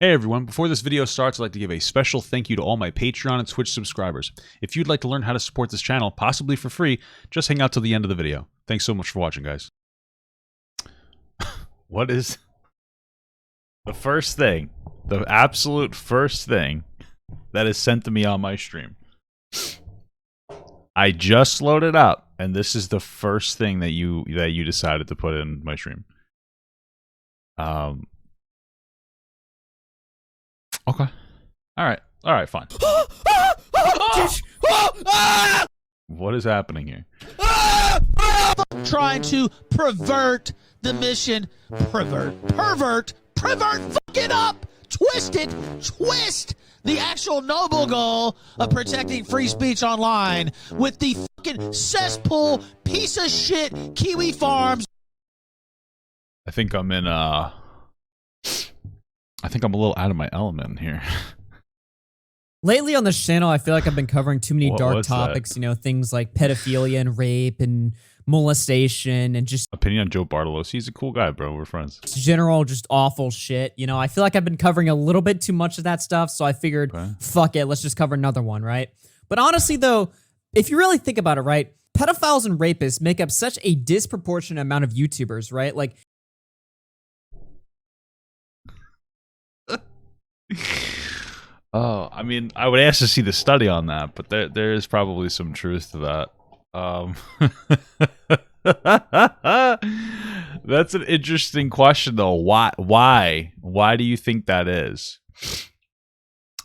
Hey everyone, before this video starts, I'd like to give a special thank you to all my Patreon and Twitch subscribers. If you'd like to learn how to support this channel, possibly for free, just hang out till the end of the video. Thanks so much for watching, guys. What is the first thing, the absolute first thing that is sent to me on my stream? I just loaded up, and this is the first thing that you decided to put in my stream. Okay. All right, fine. What is happening here? Trying to pervert the mission. Pervert, fuck it up, twist the actual noble goal of protecting free speech online with the fucking cesspool piece of shit Kiwi Farms. I think I'm in, I think I'm a little out of my element here. Lately on this channel, I feel like I've been covering too many dark what's topics, that? you know, things like pedophilia and rape and molestation and just Opinion on Joe Bartolos. He's a cool guy, bro. We're friends. general, just awful shit. You know, I feel like I've been covering a little bit too much of that stuff, so I figured, Okay. fuck it, let's just cover another one, right? But honestly, though, if you really think about it, right, pedophiles and rapists make up such a disproportionate amount of YouTubers, right? Like, Oh, I mean, I would ask to see the study on that, but there is probably some truth to that. That's an interesting question, though. Why do you think that is?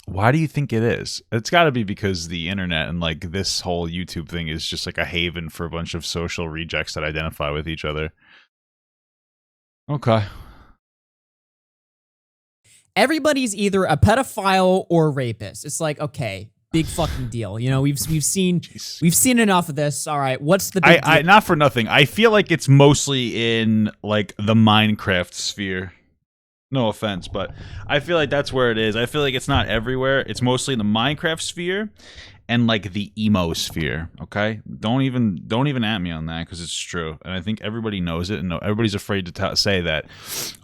Why do you think it is? It's got to be because the internet and like this whole YouTube thing is just like a haven for a bunch of social rejects that identify with each other. Okay. everybody's either a pedophile or a rapist. It's like, okay, big fucking deal. You know, we've seen enough of this. All right, what's the big deal? Not for nothing. I feel like it's mostly in like the Minecraft sphere. No offense, but I feel like that's where it is. I feel like it's not everywhere. It's mostly in the Minecraft sphere and like the emo sphere. Okay, don't even at me on that because it's true, and I think everybody knows it, and everybody's afraid to say that.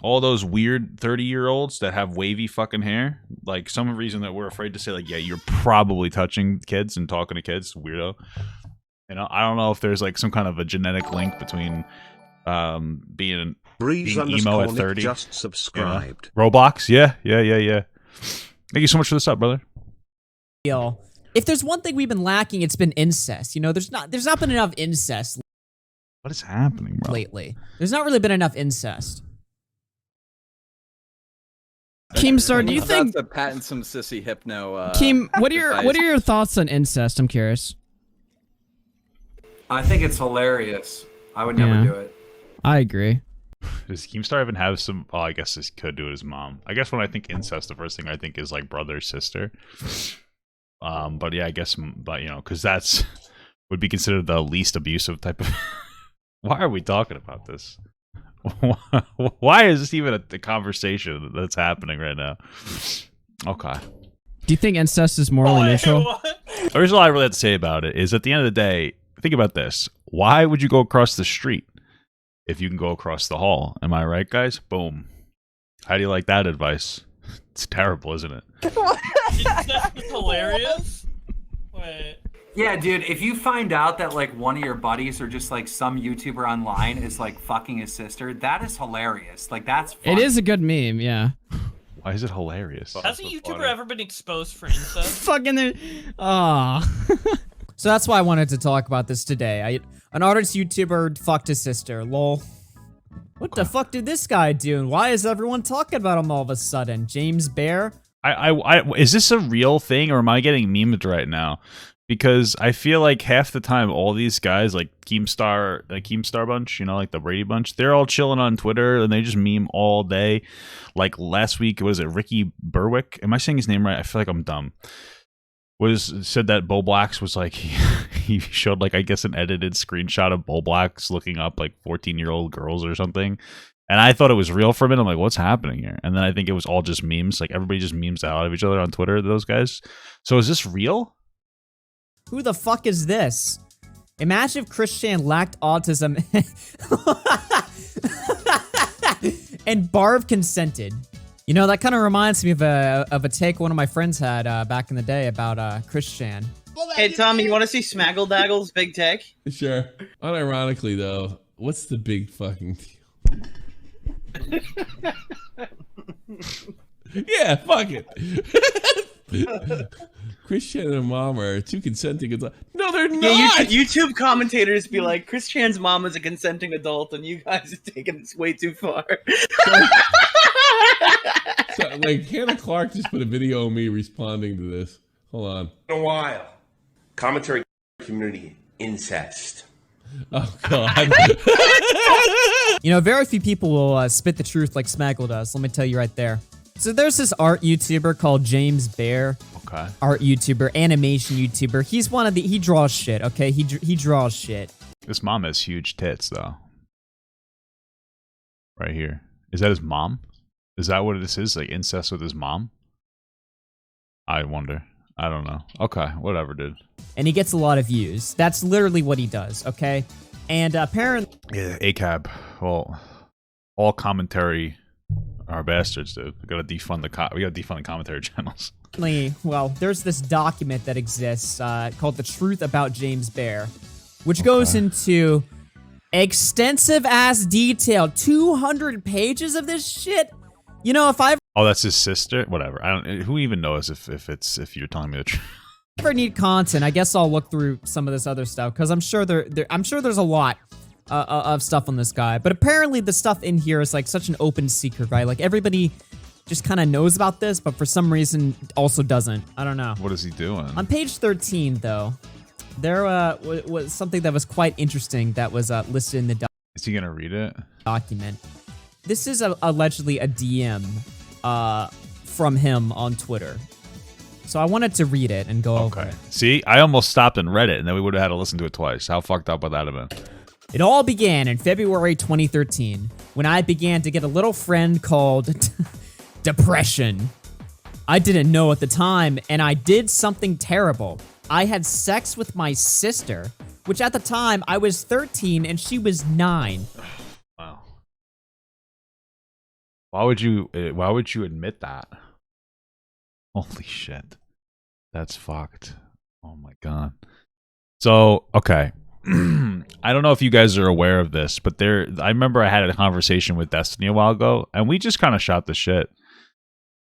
All those weird 30-year-olds that have wavy fucking hair, like some reason that we're afraid to say, like, yeah, you're probably touching kids and talking to kids, weirdo. You know, I don't know if there's like some kind of a genetic link between being emo at 30. Just subscribed. Yeah. Roblox, yeah. Thank you so much for the sub, brother. Deal. If there's one thing we've been lacking, it's been incest. You know, there's not been enough incest What is happening, bro? lately. There's not really been enough incest. Keemstar, do you think to patent some sissy hypno? Keem, what are your thoughts on incest? I'm curious. I think it's hilarious. I would never do it. I agree. Does Keemstar even have some? Oh, I guess he could do it his mom. I guess when I think incest, the first thing I think is like brother, sister. But yeah, I guess, but you know, because that's would be considered the least abusive type of. Why are we talking about this? Why is this even a conversation that's happening right now? Okay. Do you think incest is morally neutral? The reason all I really have to say about it is, at the end of the day, think about this. Why would you go across the street if you can go across the hall? Am I right, guys? Boom. How do you like that advice? It's terrible, isn't it? That's hilarious. Wait. Yeah, dude, if you find out that like one of your buddies or just like some YouTuber online is like fucking his sister, that is hilarious. Like that's funny. It is a good meme, yeah. Why is it hilarious? Has a YouTuber ever been exposed for incest? Fucking there. Ah. So that's why I wanted to talk about this today. An artist YouTuber fucked his sister. Lol. What the fuck did this guy do? And why is everyone talking about him all of a sudden? James Bear? Is this a real thing, or am I getting memed right now? Because I feel like half the time, all these guys, like Keemstar Bunch, you know, like the Brady Bunch, they're all chilling on Twitter and they just meme all day. Like last week, was it Ricky Berwick? Am I saying his name right? I feel like I'm dumb. Said that Bo Blacks was like, he showed like, I guess, an edited screenshot of Bo Blacks looking up like 14-year-old girls or something. And I thought it was real for a minute. I'm like, what's happening here? And then I think it was all just memes. Like everybody just memes out of each other on Twitter, those guys. So is this real? Who the fuck is this? Imagine if Christian lacked autism and Barb consented. You know, that kind of reminds me of a take one of my friends had back in the day about Christian. Hey, Tommy, you want to see Smaggle Daggle's big take? Sure. Unironically, though, what's the big fucking deal? Yeah, fuck it. Christian and mom are two consenting adults. No, they're not. Yeah, YouTube commentators be like, Chris Chan's mom is a consenting adult, and you guys are taking this way too far. So, like, Hannah Clark just put a video of me responding to this. Hold on. In a while. Commentary community incest. Oh, God. You know, very few people will spit the truth like Smaggle does. Let me tell you right there. So there's this art YouTuber called James Bear. Okay. Art YouTuber, animation YouTuber. He's one of the... He draws shit, okay? He draws shit. This mom has huge tits, though. Right here. Is that his mom? Is that what this is? Like incest with his mom? I wonder. I don't know. Okay, whatever, dude. And he gets a lot of views. That's literally what he does, okay? And apparently... Yeah, ACAB. Well, all commentary are bastards, dude. We gotta defund the commentary channels. Well, there's this document that exists called The Truth About James Bear, which goes into extensive-ass detail. 200 pages of this shit? You know, if I Oh, that's his sister? Whatever. I don't. Who even knows if you're telling me the truth? ever need content, I guess I'll look through some of this other stuff, because I'm sure I'm sure there's a lot of stuff on this guy. But apparently the stuff in here is like such an open secret, right? Like everybody just kind of knows about this, but for some reason also doesn't. I don't know. What is he doing? On page 13, though, there was something that was quite interesting that was listed in the Is he gonna read it? document. This is allegedly a DM from him on Twitter. So I wanted to read it and go over it. See, I almost stopped and read it, and then we would have had to listen to it twice. How fucked up would that have been? It all began in February 2013 when I began to get a little friend called depression. I didn't know at the time, and I did something terrible. I had sex with my sister, which at the time I was 13 and she was 9. Wow. Why would you admit that? Holy shit. That's fucked. Oh my god. So, okay. I don't know if you guys are aware of this, but I remember I had a conversation with Destiny a while ago, and we just kind of shot the shit.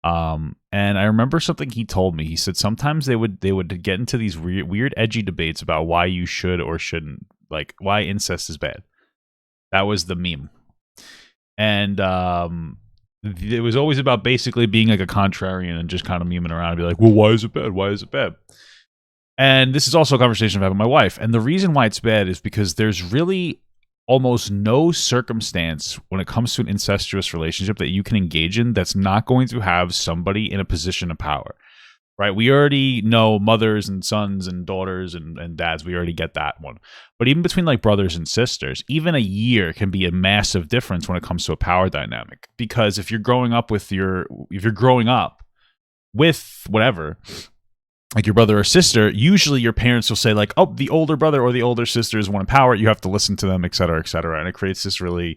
And I remember something he told me. He said sometimes they would get into these weird edgy debates about why you should or shouldn't, like why incest is bad. That was the meme. And it was always about basically being like a contrarian and just kind of memeing around and be like, well, why is it bad? Why is it bad? And this is also a conversation I've had with my wife. And the reason why it's bad is because there's really almost no circumstance when it comes to an incestuous relationship that you can engage in that's not going to have somebody in a position of power, right? We already know mothers and sons and daughters and dads. We already get that one. But even between like brothers and sisters, even a year can be a massive difference when it comes to a power dynamic. Because if you're growing up with whatever, like your brother or sister, usually your parents will say like, oh, the older brother or the older sister is one in power. You have to listen to them, et cetera, et cetera. And it creates this really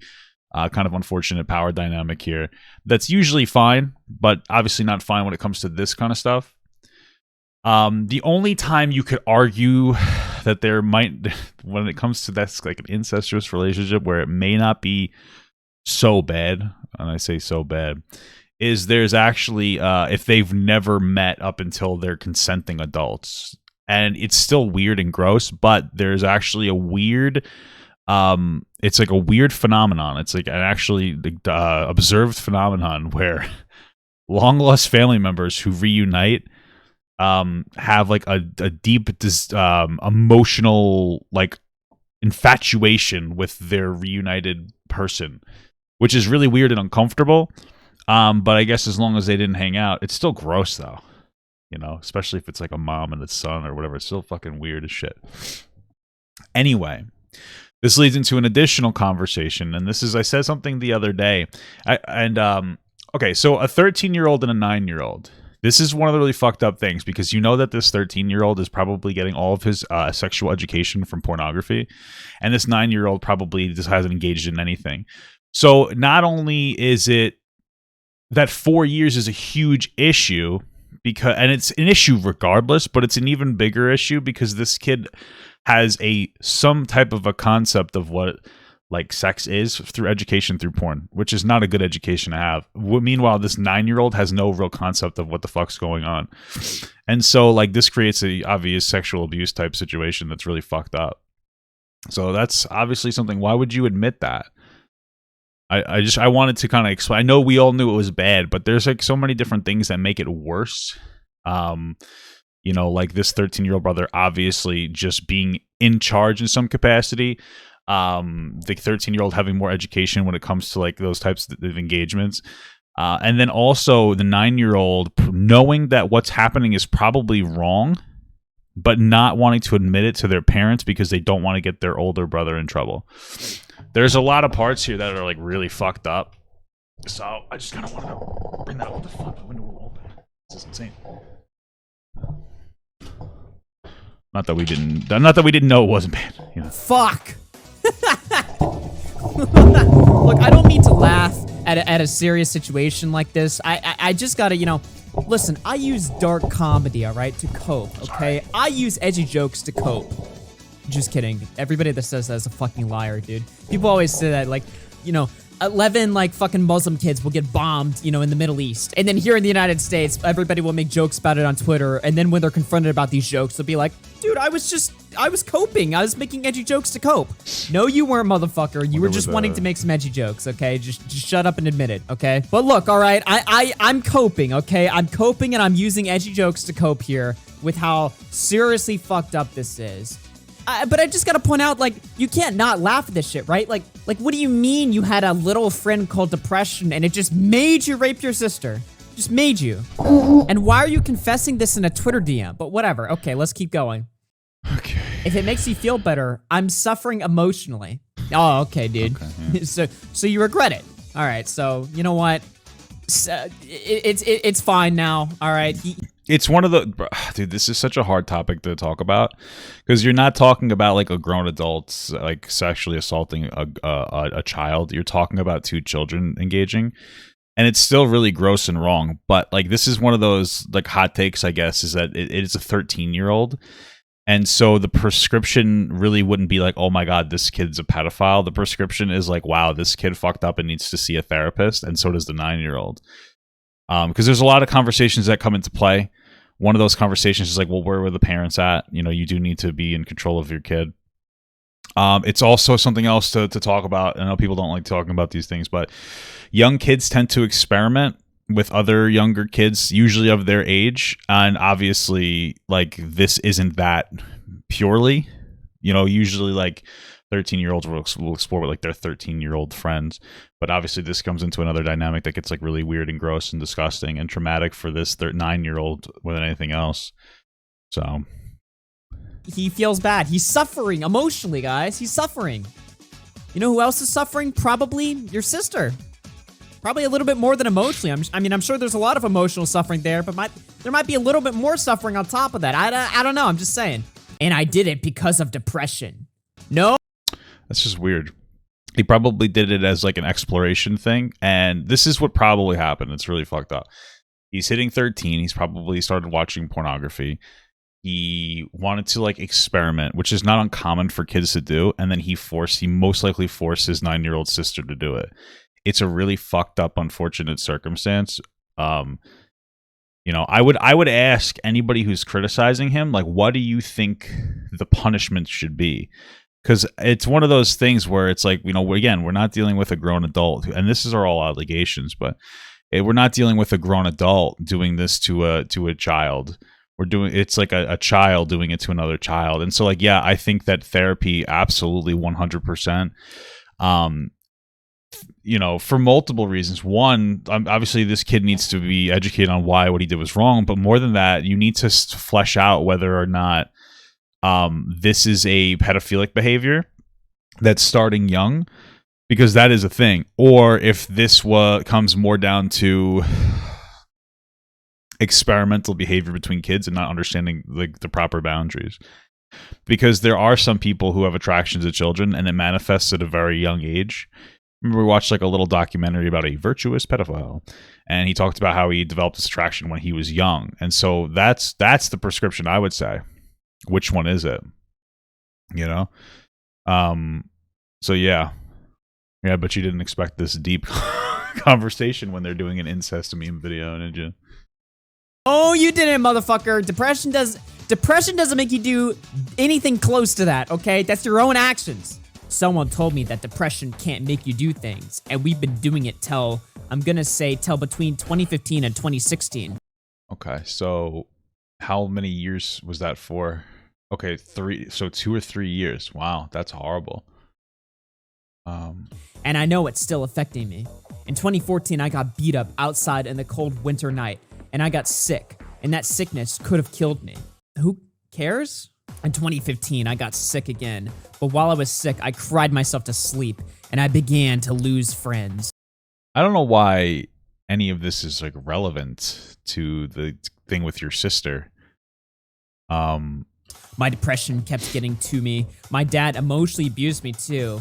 kind of unfortunate power dynamic here. That's usually fine, but obviously not fine when it comes to this kind of stuff. The only time you could argue that there might, when it comes to that's like an incestuous relationship where it may not be so bad, and I say so bad, is there's actually if they've never met up until they're consenting adults. And it's still weird and gross, but there's actually a weird it's like a weird phenomenon. It's like an actually observed phenomenon where long lost family members who reunite have like a deep emotional like infatuation with their reunited person, which is really weird and uncomfortable. But I guess as long as they didn't hang out, it's still gross though, you know, especially if it's like a mom and a son or whatever. It's still fucking weird as shit. Anyway, this leads into an additional conversation, and this is, I said something the other day, okay, so a 13-year-old and a 9-year-old. This is one of the really fucked up things because you know that this 13-year-old is probably getting all of his sexual education from pornography, and this 9-year-old probably just hasn't engaged in anything. So not only is it that 4 years is a huge issue and it's an issue regardless, but it's an even bigger issue because this kid has some type of a concept of what like sex is through education through porn, which is not a good education to have. Meanwhile, this 9-year-old has no real concept of what the fuck's going on. And so like this creates a obvious sexual abuse type situation that's really fucked up. So that's obviously something. Why would you admit that? I wanted to kind of explain. I know we all knew it was bad, but there's like so many different things that make it worse. You know, like this 13-year-old brother obviously just being in charge in some capacity. The 13-year-old having more education when it comes to like those types of engagements. And then also the 9-year-old knowing that what's happening is probably wrong, but not wanting to admit it to their parents because they don't want to get their older brother in trouble. There's a lot of parts here that are like really fucked up. So I just kind of want to bring that up. What the fuck? The window will open. This is insane. Not that we didn't know it wasn't bad. You know? Fuck. Look, I don't mean to laugh at a serious situation like this. I just gotta, you know, listen, I use dark comedy, all right, to cope, okay? I use edgy jokes to cope. Just kidding. Everybody that says that is a fucking liar, dude. People always say that, like, you know, 11, like, fucking Muslim kids will get bombed, you know, in the Middle East. And then here in the United States, everybody will make jokes about it on Twitter. And then when they're confronted about these jokes, they'll be like, dude, I was coping. I was making edgy jokes to cope. No, you weren't, motherfucker. You were just wanting to make some edgy jokes, okay? Just shut up and admit it, okay? But look, all right, I'm coping, okay? I'm coping and I'm using edgy jokes to cope here with how seriously fucked up this is. But I just gotta point out, like, you can't not laugh at this shit, right? Like, what do you mean you had a little friend called depression and it just made you rape your sister? Just made you. And why are you confessing this in a Twitter DM? But whatever. Okay, let's keep going. Okay. If it makes you feel better, I'm suffering emotionally. Oh, okay, dude. Okay, yeah. So you regret it. All right. So you know what? It's fine now. All right. It's one of the, dude, this is such a hard topic to talk about because you're not talking about like a grown adult like sexually assaulting a child. You're talking about two children engaging, and it's still really gross and wrong. But like this is one of those like hot takes, I guess, is that it is a 13-year-old. And so the prescription really wouldn't be like, oh my God, this kid's a pedophile. The prescription is like, wow, this kid fucked up and needs to see a therapist. And so does the 9-year-old. Because there's a lot of conversations that come into play. One of those conversations is like, well, where were the parents at? You know, you do need to be in control of your kid. It's also something else to talk about. I know people don't like talking about these things, but young kids tend to experiment with other younger kids, usually of their age. And obviously, like, this isn't that purely. You know, usually, like, 13-year-olds will explore with, like, their 13-year-old friends. But obviously, this comes into another dynamic that gets, like, really weird and gross and disgusting and traumatic for this 9-year-old more than anything else. So he feels bad. He's suffering emotionally, guys. He's suffering. You know who else is suffering? Probably your sister. Probably a little bit more than emotionally. I'm sure there's a lot of emotional suffering there, but there might be a little bit more suffering on top of that. I don't know. I'm just saying. And I did it because of depression. No. That's just weird. He probably did it as like an exploration thing, and this is what probably happened. It's really fucked up. He's hitting 13. He's probably started watching pornography. He wanted to like experiment, which is not uncommon for kids to do, and then he most likely forced his 9-year-old sister to do it. It's a really fucked up, unfortunate circumstance. You know, I would ask anybody who's criticizing him, like, what do you think the punishment should be? Because it's one of those things where it's like, you know, again, we're not dealing with a grown adult, and this is all allegations, but we're not dealing with a grown adult doing this to a child. It's like a child doing it to another child. And so, like, yeah, I think that therapy, absolutely 100%. You know, for multiple reasons. One, obviously this kid needs to be educated on why what he did was wrong, but more than that, you need to flesh out whether or not this is a pedophilic behavior that's starting young, because that is a thing, or if this comes more down to experimental behavior between kids and not understanding the proper boundaries. Because there are some people who have attraction to children and it manifests at a very young age. Remember we watched like a little documentary about a virtuous pedophile, and he talked about how he developed this attraction when he was young. And so that's the prescription, I would say. Which one is it? You know? So yeah, but you didn't expect this deep conversation when they're doing an incest meme video, did you? Oh, you didn't, motherfucker. Depression doesn't make you do anything close to that, okay? That's your own actions. Someone told me that depression can't make you do things, and we've been doing it till between 2015 and 2016. Okay, so how many years was that for? Okay, 2 or 3 years. Wow, that's horrible. And I know it's still affecting me. In 2014, I got beat up outside in the cold winter night, and I got sick, and that sickness could have killed me. Who cares? In 2015, I got sick again, but while I was sick, I cried myself to sleep, and I began to lose friends. I don't know why any of this is like relevant to the thing with your sister. My depression kept getting to me. My dad emotionally abused me too.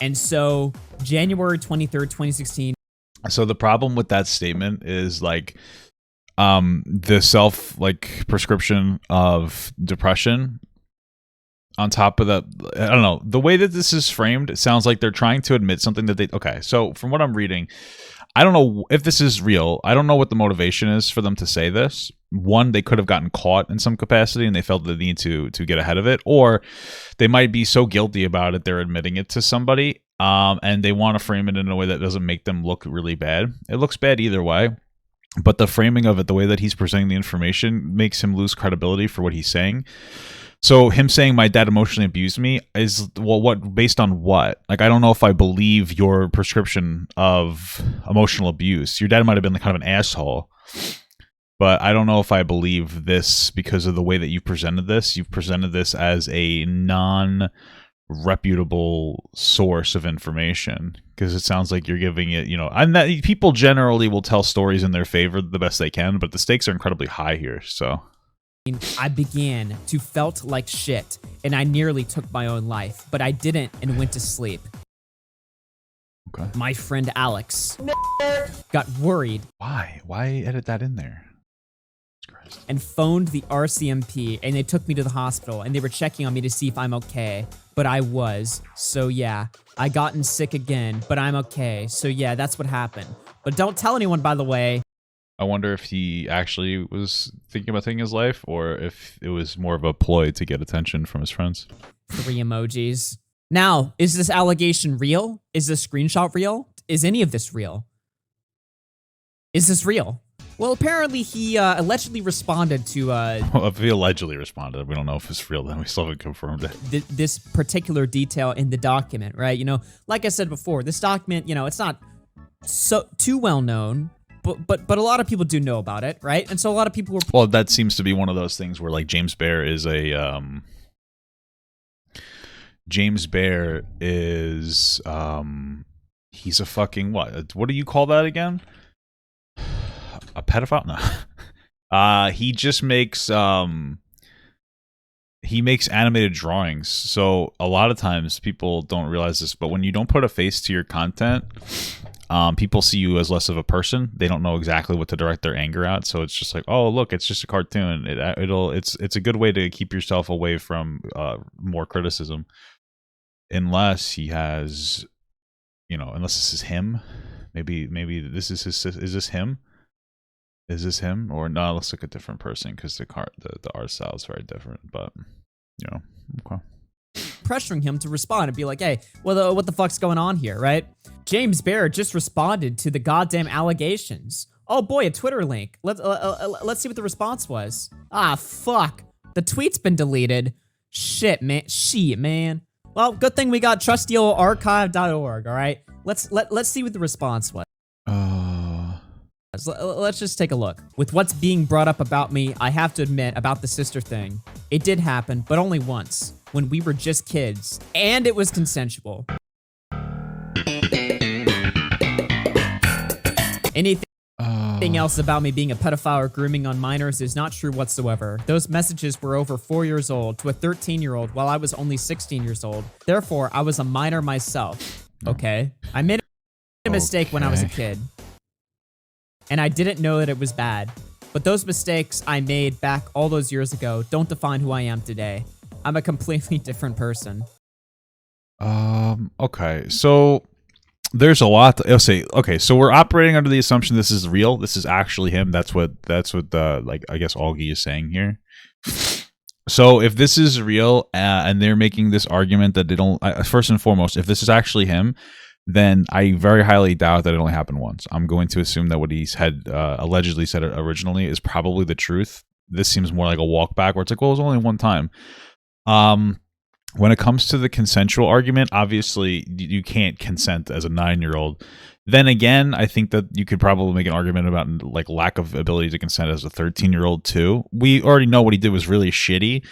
And so, January 23rd, 2016. So the problem with that statement is like the self like prescription of depression on top of that. I don't know, the way that this is framed, it sounds like they're trying to admit something that they okay, so from what I'm reading, I don't know if this is real. I don't know what the motivation is for them to say this. One, they could have gotten caught in some capacity and they felt the need to get ahead of it, or they might be so guilty about it they're admitting it to somebody, and they want to frame it in a way that doesn't make them look really bad. It looks bad either way, but the framing of it, the way that he's presenting the information, makes him lose credibility for what he's saying. So him saying my dad emotionally abused me is, well, what, based on what? Like, I don't know if I believe your prescription of emotional abuse. Your dad might have been kind of an asshole, but I don't know if I believe this because of the way that you've presented this. You've presented this as a non-reputable source of information, because it sounds like you're giving it, you know, and that people generally will tell stories in their favor the best they can, but the stakes are incredibly high here, so... I began to felt like shit, and I nearly took my own life, but I didn't and went to sleep. Okay. My friend Alex got worried. Why? Why edit that in there? And phoned the RCMP, and they took me to the hospital, and they were checking on me to see if I'm okay, but I was. So yeah, I gotten sick again, but I'm okay. So yeah, that's what happened. But don't tell anyone, by the way. I wonder if he actually was thinking about taking his life, or if it was more of a ploy to get attention from his friends. 3 emojis. Now, is this allegation real? Is this screenshot real? Is any of this real? Is this real? Well, apparently he allegedly responded to... Well, if he allegedly responded, we don't know if it's real, then we still haven't confirmed it. This particular detail in the document, right? You know, like I said before, this document, you know, it's not so too well known, but a lot of people do know about it, right? And so a lot of people were... Well, that seems to be one of those things where, like, James Bear is a... James Bear is... he's a fucking... What do you call that again? A pedophile? No. He just makes... he makes animated drawings. So a lot of times people don't realize this, but when you don't put a face to your content... people see you as less of a person. They don't know exactly what to direct their anger at, so it's just like, oh, look, it's just a cartoon. It's a good way to keep yourself away from more criticism, unless he has, you know, unless this is him. Maybe this is his. Is this him? Is this him? Or no? It looks like a different person because the art style is very different. But you know, okay. Pressuring him to respond and be like, hey, well, what the fuck's going on here, right? James Bear just responded to the goddamn allegations. Oh boy, a Twitter link. Let's see what the response was. Ah, fuck. The tweet's been deleted. Shit, man. Well, good thing we got trusty old archive.org, all right? Let's see what the response was. Let's just take a look. With what's being brought up about me, I have to admit about the sister thing. It did happen, but only once, when we were just kids, and it was consensual. Anything else about me being a pedophile or grooming on minors is not true whatsoever. Those messages were over 4 years old to a 13-year-old while I was only 16 years old. Therefore, I was a minor myself. Okay? I made a mistake when I was a kid. And I didn't know that it was bad. But those mistakes I made back all those years ago don't define who I am today. I'm a completely different person. Okay, so there's a lot. I'll say. Okay, so we're operating under the assumption this is real. This is actually him. That's what like I guess Augie is saying here. So if this is real and they're making this argument that they don't, first and foremost, if this is actually him, then I very highly doubt that it only happened once. I'm going to assume that what he's had allegedly said originally is probably the truth. This seems more like a walk back where it's like, well, it was only one time. When it comes to the consensual argument, obviously you can't consent as a 9-year-old. Then again, I think that you could probably make an argument about like lack of ability to consent as a 13-year-old too. We already know what he did was really shitty.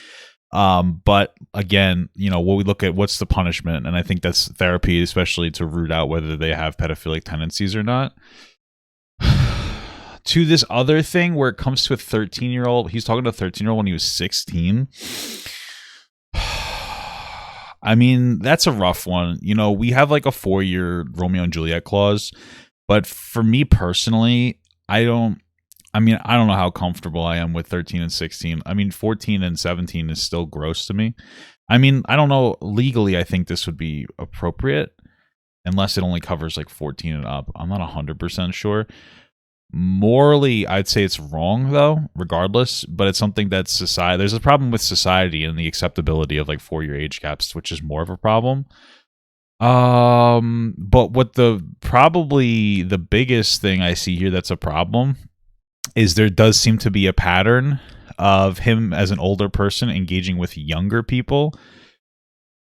But again, you know, when we look at what's the punishment, and I think that's therapy, especially to root out whether they have pedophilic tendencies or not. To this other thing where it comes to a 13-year-old, he's talking to a 13-year-old when he was 16. I mean, that's a rough one. You know, we have like a 4-year Romeo and Juliet clause, but for me personally, I don't know how comfortable I am with 13 and 16. I mean, 14 and 17 is still gross to me. I mean, I don't know. Legally, I think this would be appropriate unless it only covers like 14 and up. I'm not 100% sure. Morally, I'd say it's wrong though, regardless, but it's something that society, there's a problem with society and the acceptability of like 4-year age gaps, which is more of a problem. But what probably the biggest thing I see here that's a problem is there does seem to be a pattern of him as an older person engaging with younger people.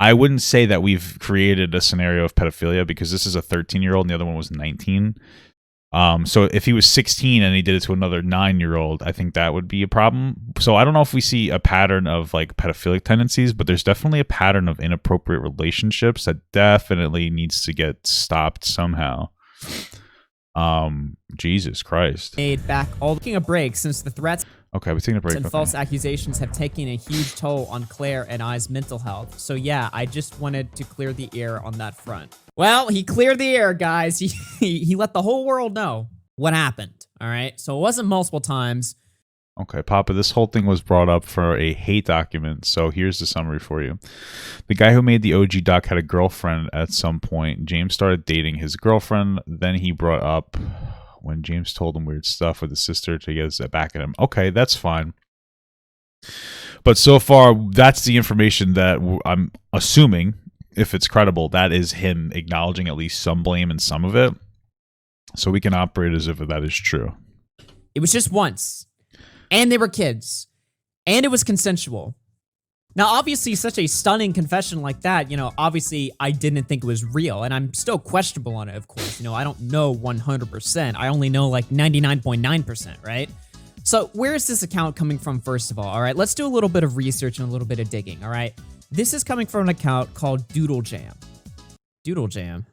I wouldn't say that we've created a scenario of pedophilia because this is a 13-year-old and the other one was 19. So if he was 16 and he did it to another 9-year-old, I think that would be a problem. So I don't know if we see a pattern of like pedophilic tendencies, but there's definitely a pattern of inappropriate relationships that definitely needs to get stopped somehow. Jesus Christ. Made back all taking a break since the threats Okay, we're taking a break. and false accusations have taken a huge toll on Claire and I's mental health. So yeah, I just wanted to clear the air on that front. Well, he cleared the air, guys. He let the whole world know what happened. All right, so it wasn't multiple times. Okay, Papa, this whole thing was brought up for a hate document, so here's the summary for you. The guy who made the OG doc had a girlfriend at some point. James started dating his girlfriend. Then he brought up when James told him weird stuff with his sister to get his back at him. Okay, that's fine. But so far, that's the information that I'm assuming, if it's credible, that is him acknowledging at least some blame in some of it. So we can operate as if that is true. It was just once. And they were kids. And it was consensual. Now, obviously, such a stunning confession like that, you know, obviously, I didn't think it was real. And I'm still questionable on it, of course. You know, I don't know 100%. I only know like 99.9%, right? So where is this account coming from, first of all? Right, let's do a little bit of research and a little bit of digging, all right? This is coming from an account called Doodle Jam. Doodle Jam.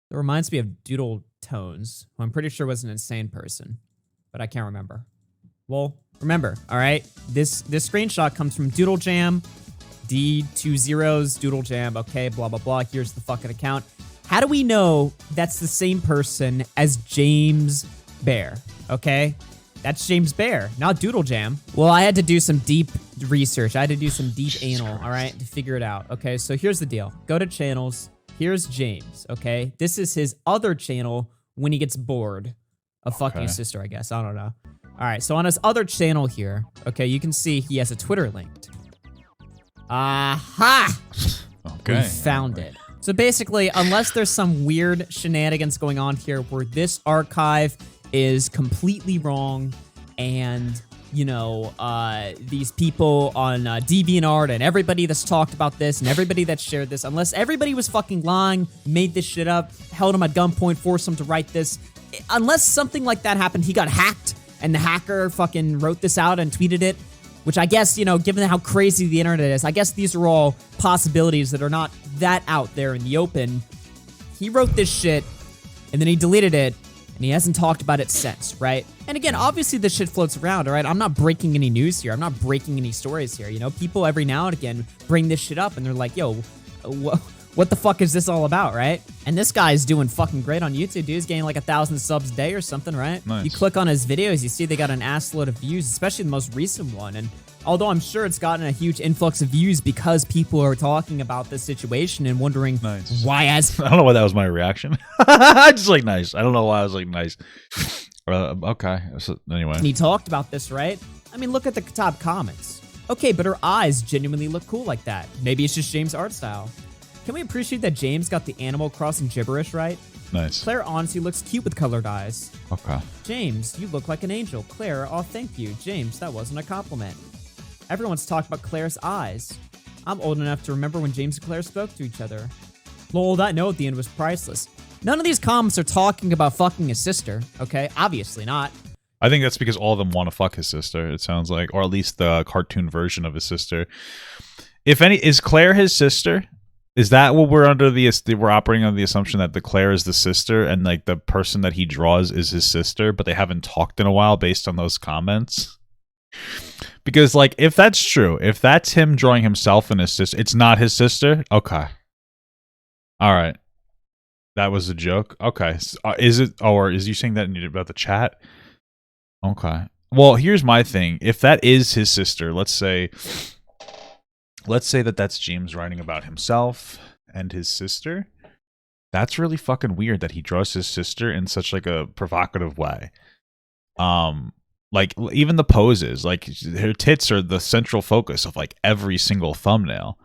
It reminds me of Doodle Tones, who I'm pretty sure was an insane person, but I can't remember. Well, remember, all right? This screenshot comes from Doodle Jam, D20 Doodle Jam, okay, blah, blah, blah. Here's the fucking account. How do we know that's the same person as James Bear, okay? That's James Bear, not Doodle Jam. Well, I had to do some deep research. I had to do some deep anal, all right, to figure it out. Okay, so here's the deal. Go to channels. Here's James, okay? This is his other channel when he gets bored of fucking his sister, I guess. I don't know. All right, so on his other channel here, okay, you can see he has a Twitter linked. Aha! Okay. We found it. So basically, unless there's some weird shenanigans going on here where this archive is completely wrong and, you know, these people on DeviantArt and everybody that's talked about this and everybody that shared this, unless everybody was fucking lying, made this shit up, held him at gunpoint, forced him to write this, unless something like that happened, he got hacked and the hacker fucking wrote this out and tweeted it, which I guess, you know, given how crazy the internet is, I guess these are all possibilities that are not that out there in the open. He wrote this shit and then he deleted it and he hasn't talked about it since, right? And again, obviously this shit floats around, all right? I'm not breaking any news here. I'm not breaking any stories here. You know, people every now and again bring this shit up and they're like, yo, what the fuck is this all about, right? And this guy's doing fucking great on YouTube, dude. He's getting like 1,000 subs a day or something, right? Nice. You click on his videos, you see they got an ass load of views, especially the most recent one. And although I'm sure it's gotten a huge influx of views because people are talking about this situation and wondering why as... I don't know why that was my reaction. I just like nice. I don't know why I was like nice. Okay. So, anyway. And he talked about this, right? I mean, look at the top comments. Okay, but her eyes genuinely look cool like that. Maybe it's just James' art style. Can we appreciate that James got the Animal Crossing gibberish right? Nice. Claire honestly looks cute with colored eyes. Okay. James, you look like an angel. Claire, oh, thank you. James, that wasn't a compliment. Everyone's talked about Claire's eyes. I'm old enough to remember when James and Claire spoke to each other. Lol, that note at the end was priceless. None of these comments are talking about fucking his sister, okay? Obviously not. I think that's because all of them want to fuck his sister, it sounds like. Or at least the cartoon version of his sister. If any, is Claire his sister? Is that what we're under we're operating on the assumption that the Claire is the sister and like the person that he draws is his sister, but they haven't talked in a while based on those comments? Because like, if that's true, if that's him drawing himself and his sister, it's not his sister? Okay. All right. That was a joke? Okay. Is it, or is you saying that about the chat? Okay. Well, here's my thing. If that is his sister, let's say that that's James writing about himself and his sister. That's really fucking weird that he draws his sister in such like a provocative way. Like even the poses, like her tits are the central focus of like every single thumbnail.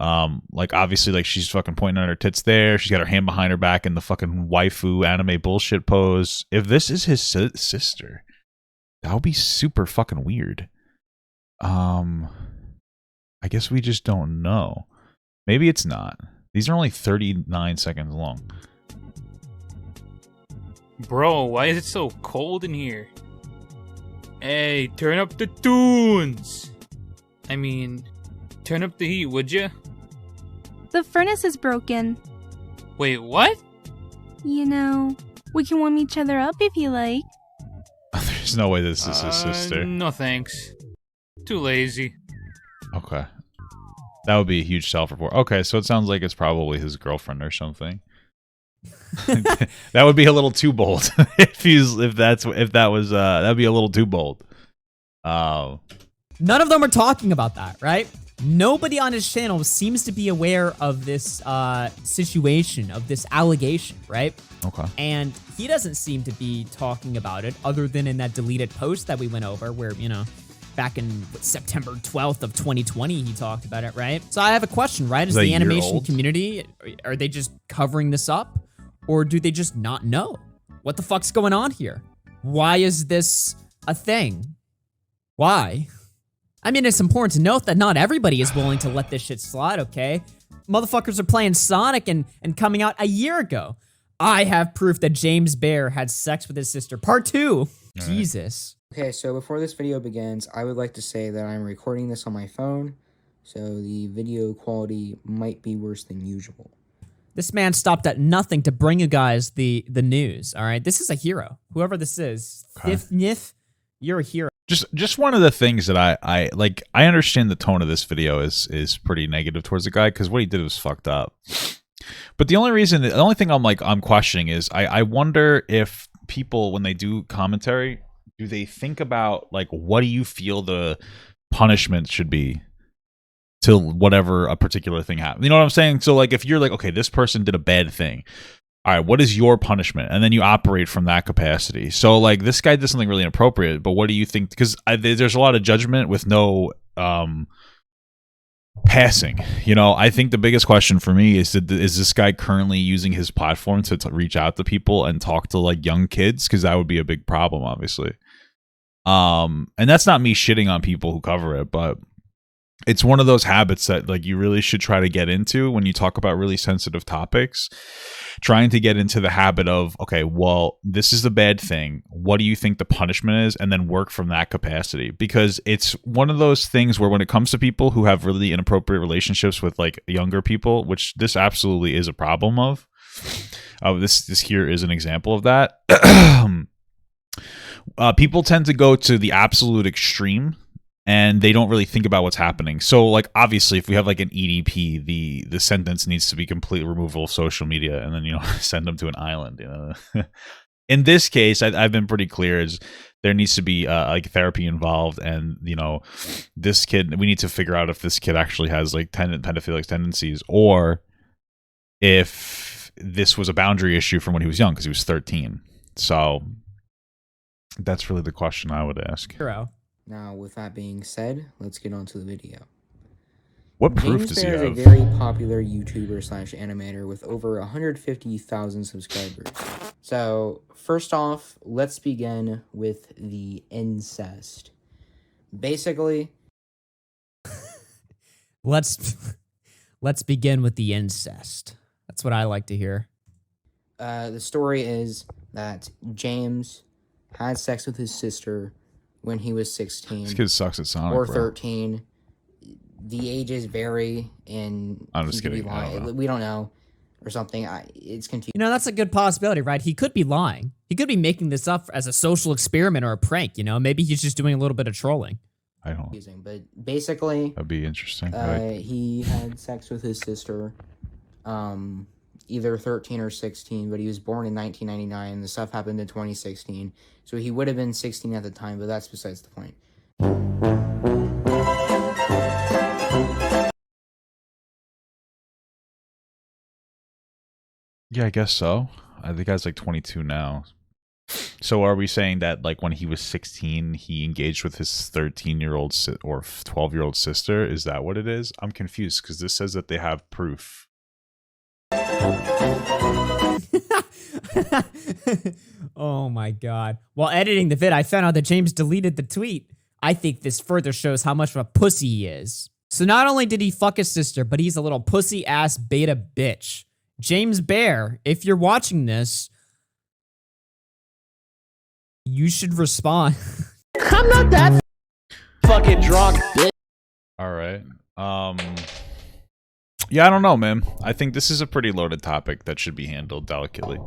Like obviously like she's fucking pointing at her tits there. She's got her hand behind her back in the fucking waifu anime bullshit pose. If this is his sister, that would be super fucking weird. I guess we just don't know. Maybe it's not. These are only 39 seconds long. Bro, why is it so cold in here? Hey, turn up the tunes! I mean, turn up the heat, would ya? The furnace is broken. Wait, what? You know, we can warm each other up if you like. There's no way this is his sister. No thanks. Too lazy. Okay. That would be a huge self-report. Okay, so it sounds like it's probably his girlfriend or something. That would be a little too bold. That'd be a little too bold. None of them are talking about that, right? Nobody on his channel seems to be aware of this situation, of this allegation, right? Okay. And he doesn't seem to be talking about it other than in that deleted post that we went over where, you know, back in September 12th of 2020, he talked about it, right? So I have a question, right? Is the animation community, are they just covering this up? Or do they just not know? What the fuck's going on here? Why is this a thing? Why? I mean, it's important to note that not everybody is willing to let this shit slide, okay? Motherfuckers are playing Sonic and coming out a year ago. I have proof that James Bear had sex with his sister. Part 2. Jesus. Okay, so before this video begins, I would like to say that I'm recording this on my phone, so the video quality might be worse than usual. This man stopped at nothing to bring you guys the news, all right? This is a hero. Whoever this is. Nif, you're a hero. Just one of the things that I like, I understand the tone of this video is pretty negative towards the guy because what he did was fucked up. But the only thing I'm questioning is I wonder if people, when they do commentary, do they think about like what do you feel the punishment should be to whatever a particular thing happens? You know what I'm saying? So like if you're like, okay, this person did a bad thing. All right, what is your punishment? And then you operate from that capacity. So like this guy did something really inappropriate, but what do you think? Because there's a lot of judgment with no passing. You know, I think the biggest question for me is this guy currently using his platform to reach out to people and talk to like young kids? Because that would be a big problem, obviously. And that's not me shitting on people who cover it, but it's one of those habits that like you really should try to get into when you talk about really sensitive topics. Trying to get into the habit of, okay, well, this is the bad thing. What do you think the punishment is? And then work from that capacity. Because it's one of those things where when it comes to people who have really inappropriate relationships with like younger people, which this absolutely is a problem of. This here is an example of that. People tend to go to the absolute extreme and they don't really think about what's happening. So like obviously if we have like an EDP, the sentence needs to be complete removal of social media, and then send them to an island. In this case, I've been pretty clear is there needs to be like therapy involved, and this kid, we need to figure out if this kid actually has like pedophilic tendencies, or if this was a boundary issue from when he was young, because he was 13. So that's really the question I would ask. Now, with that being said, let's get on to the video. What proof does he have? James Bear is a very popular YouTuber slash animator with over 150,000 subscribers. So, first off, let's begin with the incest. Basically, let's begin with the incest. That's what I like to hear. The story is that James had sex with his sister when he was 16. This kid sucks at Sonic, or bro. 13. The ages vary, and I'm just kidding. We don't know, or something. It's confusing. That's a good possibility, right? He could be lying. He could be making this up as a social experiment or a prank. Maybe he's just doing a little bit of trolling. I don't. But basically, That'd be interesting. He had sex with his sister, either 13 or 16. But he was born in 1999. The stuff happened in 2016, so he would have been 16 at the time. But that's besides the point. Yeah, I guess so. The guy's like 22 now. So are we saying that like when he was 16, he engaged with his 13-year-old or 12-year-old sister? Is that what it is? I'm confused because this says that they have proof. Oh my god. While editing the vid, I found out that James deleted the tweet. I think this further shows how much of a pussy he is. So not only did he fuck his sister, but he's a little pussy-ass beta bitch. James Bear, if you're watching this, you should respond. I'm not that fucking drunk, bitch. All right. Yeah, I don't know, man. I think this is a pretty loaded topic that should be handled delicately.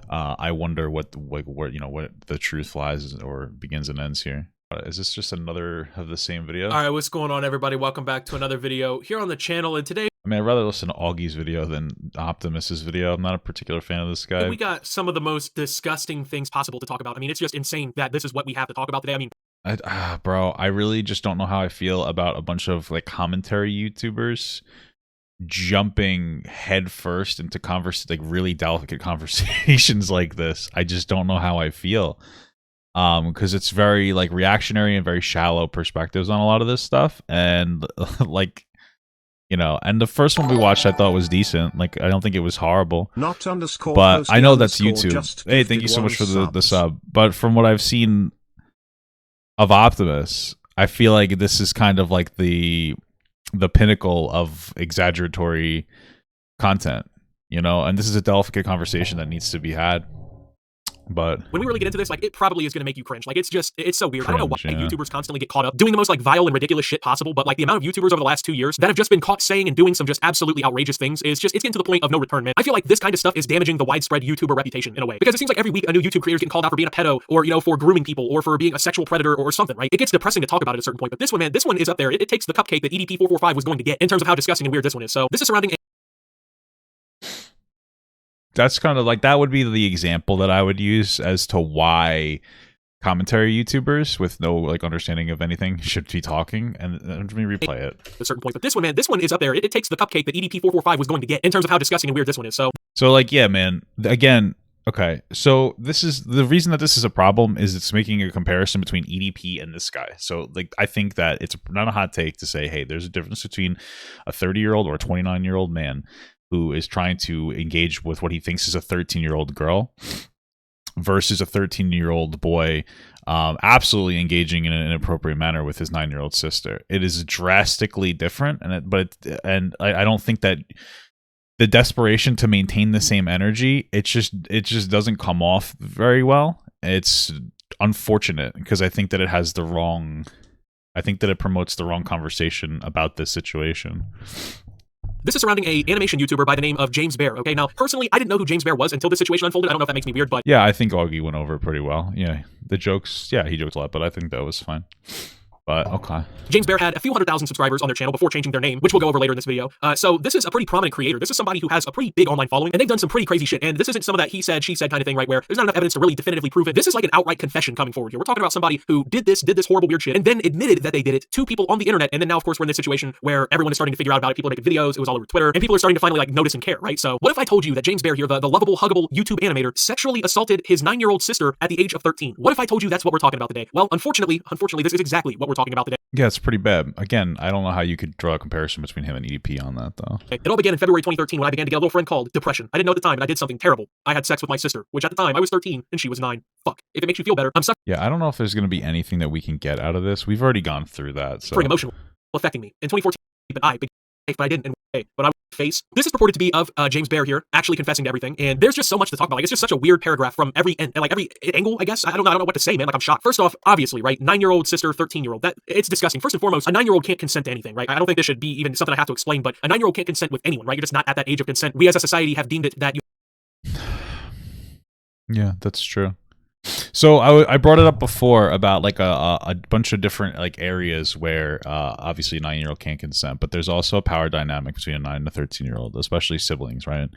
I wonder what the truth lies or begins and ends here. Is this just another of the same video? All right, what's going on, everybody? Welcome back to another video here on the channel, and today I mean, I'd rather listen to Augie's video than Optimus's video. I'm not a particular fan of this guy. we got some of the most disgusting things possible to talk about. I mean, it's just insane that this is what we have to talk about today. I mean, bro, I really just don't know how I feel about a bunch of like commentary YouTubers jumping headfirst into really delicate conversations like this. I just don't know how I feel. Because it's very like reactionary and very shallow perspectives on a lot of this stuff, and like, and the first one we watched I thought was decent. Like, I don't think it was horrible. But I know that's YouTube. Hey, thank you so much for the sub. But from what I've seen of Optimus, I feel like this is kind of like the pinnacle of exaggeratory content, and this is a delicate conversation that needs to be had. But when we really get into this, like, it probably is going to make you cringe. Like, it's so weird. I don't know why YouTubers constantly get caught up doing the most like vile and ridiculous shit possible, but like the amount of YouTubers over the last 2 years that have just been caught saying and doing some just absolutely outrageous things it's getting to the point of no return, man. I feel like this kind of stuff is damaging the widespread YouTuber reputation in a way, because it seems like every week a new YouTube creator is getting called out for being a pedo, or for grooming people, or for being a sexual predator or something, right? It gets depressing to talk about it at a certain point, but this one, man, this one is up there. It takes the cupcake that EDP445 was going to get in terms of how disgusting and weird this one is. So this is surrounding that's kind of like, that would be the example that I would use as to why commentary YouTubers with no like understanding of anything should be talking. And let me replay it. At a certain point, but this one is up there. It takes the cupcake that EDP445 was going to get in terms of how disgusting and weird this one is. So like, yeah, man. Again, okay. So this is the reason that this is a problem, is it's making a comparison between EDP and this guy. So like, I think that it's not a hot take to say, hey, there's a difference between a 30-year-old or a 29-year-old man who is trying to engage with what he thinks is a 13-year-old girl versus a 13-year-old boy absolutely engaging in an inappropriate manner with his 9-year-old sister. It is drastically different, and I don't think that the desperation to maintain the same energy, it just doesn't come off very well. It's unfortunate because I think that it promotes the wrong conversation about this situation. this is surrounding a animation YouTuber by the name of James Bear. Okay, now personally, I didn't know who James Bear was until this situation unfolded. I don't know if that makes me weird, but yeah, I think Augie went over it pretty well. Yeah, the jokes, yeah, he joked a lot, but I think that was fine. But okay. James Bear had a few 100,000 subscribers on their channel before changing their name, which we'll go over later in this video. So this is a pretty prominent creator. This is somebody who has a pretty big online following, and they've done some pretty crazy shit. And this isn't some of that he said, she said kind of thing, right, where there's not enough evidence to really definitively prove it. This is like an outright confession coming forward here. We're talking about somebody who did this horrible weird shit, and then admitted that they did it to people on the internet. And then now, of course, we're in this situation where everyone is starting to figure out about it. People are making videos. It was all over Twitter, and people are starting to finally like notice and care, right? So what if I told you that James Bear here, the lovable, huggable YouTube animator, sexually assaulted his 9-year-old sister at the age of 13? What if I told you that's what we're talking about today? Well, unfortunately, this is exactly what we're talking about today. Yeah, it's pretty bad. Again, I don't know how you could draw a comparison between him and EDP on that, though. It all began in February 2013 when I began to get a little friend called depression. I didn't know at the time, and I did something terrible. I had sex with my sister, which at the time I was 13 and she was 9. Fuck. If it makes you feel better, I'm suffering. Yeah, I don't know if there's going to be anything that we can get out of this. We've already gone through that. So. Emotional affecting me. In 2014, but I didn't. But I face. This is purported to be of James Bear here, actually confessing to everything. And there's just so much to talk about. Like, it's just such a weird paragraph from every end, like every angle, I guess. I don't know what to say, man. Like, I'm shocked. First off, obviously, right? 9-year-old sister, 13-year-old. That it's disgusting. First and foremost, a 9-year-old can't consent to anything, right? I don't think this should be even something I have to explain, but a 9-year-old can't consent with anyone, right? You're just not at that age of consent. We as a society have deemed it that you. Yeah, that's true. So I brought it up before about like a bunch of different like areas where obviously a 9-year-old can't consent, but there's also a power dynamic between a 9 and a 13-year-old, especially siblings, right?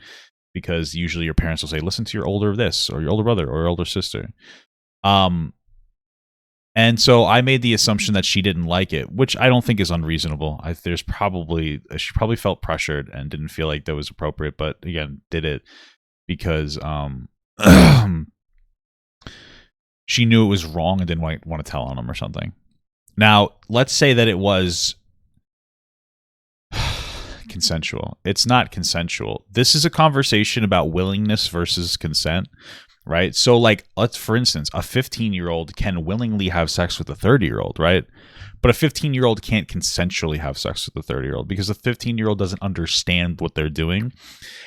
Because usually your parents will say, listen to your older this or your older brother or your older sister. And so I made the assumption that she didn't like it, which I don't think is unreasonable. She probably felt pressured and didn't feel like that was appropriate, but again, did it because she knew it was wrong and didn't want to tell on him or something. Now, let's say that it was consensual. It's not consensual. This is a conversation about willingness versus consent, right? So, like, for instance, a 15-year-old can willingly have sex with a 30-year-old, right? But a 15-year-old can't consensually have sex with a 30-year-old because a 15-year-old doesn't understand what they're doing,